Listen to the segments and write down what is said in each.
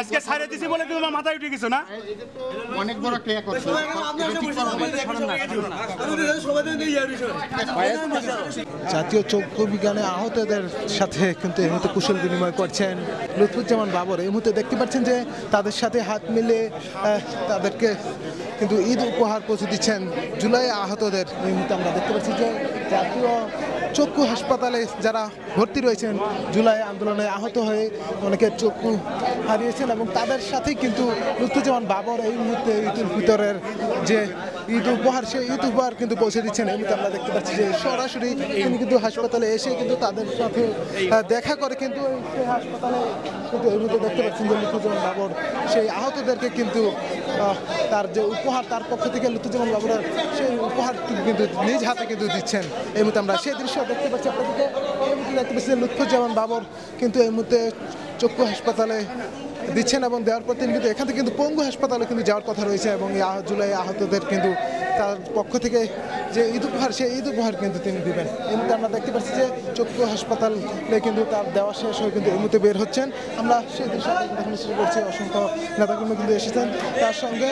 আজকে ছাড়ে দিছি বলে তোমার মাথায় উঠে গেছো না? অনেক বড় ক্রিয়া করছে। জাতীয় চক্ষু বিজ্ঞানে আহতদের সাথে কিন্তু এই মুহূর্তে কুশল বিনিময় করছেন লুৎফুজ্জামান বাবর। এই মুহূর্তে দেখতে পাচ্ছেন যে তাদের সাথে হাত মিলে তাদেরকে কিন্তু ঈদ উপহার পৌঁছে দিচ্ছেন জুলাই আহতদের। এই মুহূর্তে আমরা দেখতে পাচ্ছি যে জাতীয় চক্ষু হাসপাতালে যারা ভর্তি রয়েছেন জুলাই আন্দোলনে আহত হয়ে অনেকে চক্ষু হারিয়েছেন এবং তাদের সাথেই কিন্তু লুৎফুজ্জামান বাবর এই মুহূর্তে ঈদুল ফিতরের যে ঈদ উপহার সেই ঈদ উপহার কিন্তু পৌঁছে দিচ্ছেন। এই মুহূর্তে আমরা দেখতে পাচ্ছি যে সরাসরি তিনি কিন্তু হাসপাতালে এসে কিন্তু তাদের সাথে দেখা করে কিন্তু সেই হাসপাতালে কিন্তু এই মুহূর্তে দেখতে পাচ্ছেন যে লুৎফুজ্জামান বাবর সেই আহতদেরকে কিন্তু তার যে উপহার তার পক্ষ থেকে লুৎফুজ্জামান বাবরের সেই উপহারটি কিন্তু নিজ হাতে কিন্তু দিচ্ছেন। এই মুহূর্তে আমরা সেই দৃশ্য দেখতে পাচ্ছি আপনাদেরকে। এই মুহূর্তে দেখতে পাচ্ছি যে লুৎফুজ্জামান বাবর কিন্তু এই মুহূর্তে চক্ষু হাসপাতালে দিচ্ছেন এবং দেওয়ার পর তিনি কিন্তু এখান থেকে কিন্তু পঙ্গু হাসপাতালে কিন্তু যাওয়ার কথা রয়েছে এবং জুলাই আহতদের কিন্তু তার পক্ষ থেকে যে ঈদ উপহার সেই ঈদ উপহার কিন্তু তিনি দিবেন। এই মুহূর্তে আমরা দেখতে পাচ্ছি যে চক্ষু হাসপাতালে কিন্তু তার দেওয়া শেষ হয়ে কিন্তু এই মুহূর্তে বের হচ্ছেন। আমরা সেই দৃশ্য দেখানোর চেষ্টা করছি। অসংখ্য নেতাকর্মী কিন্তু এসেছেন তার সঙ্গে।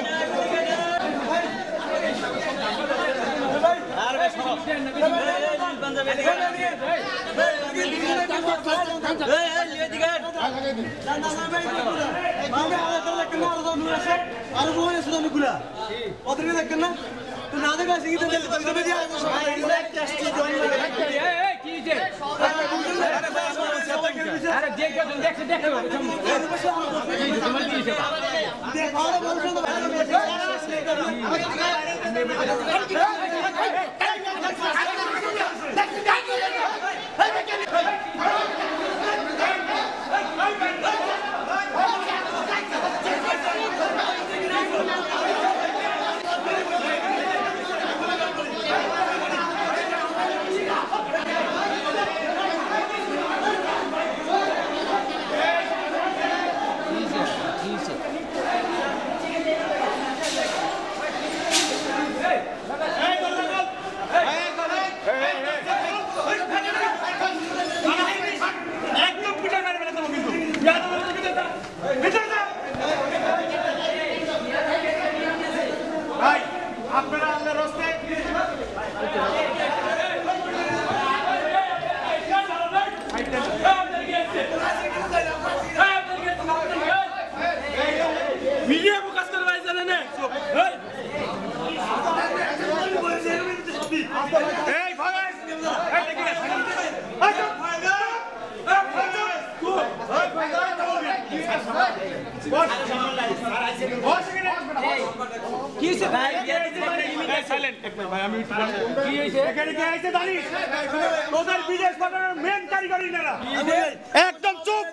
একদম চুপ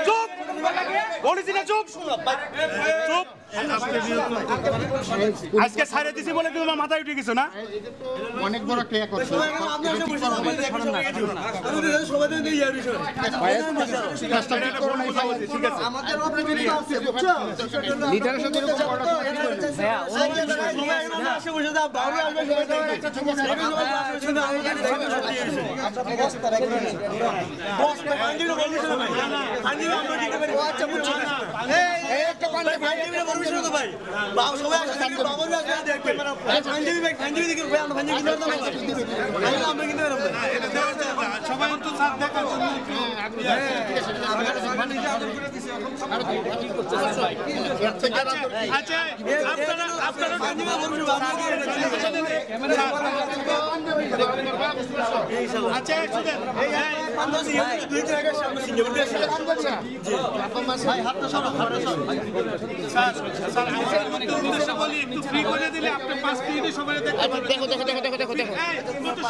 চুপ বলেছি না চুপ চুপ। আজকে ছাড়ে দিছি বলে তোমার মাথায় উঠে গেছো না? অনেক বড় ক্রিয়া করছে।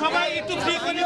সবাই একটু ফ্রি করে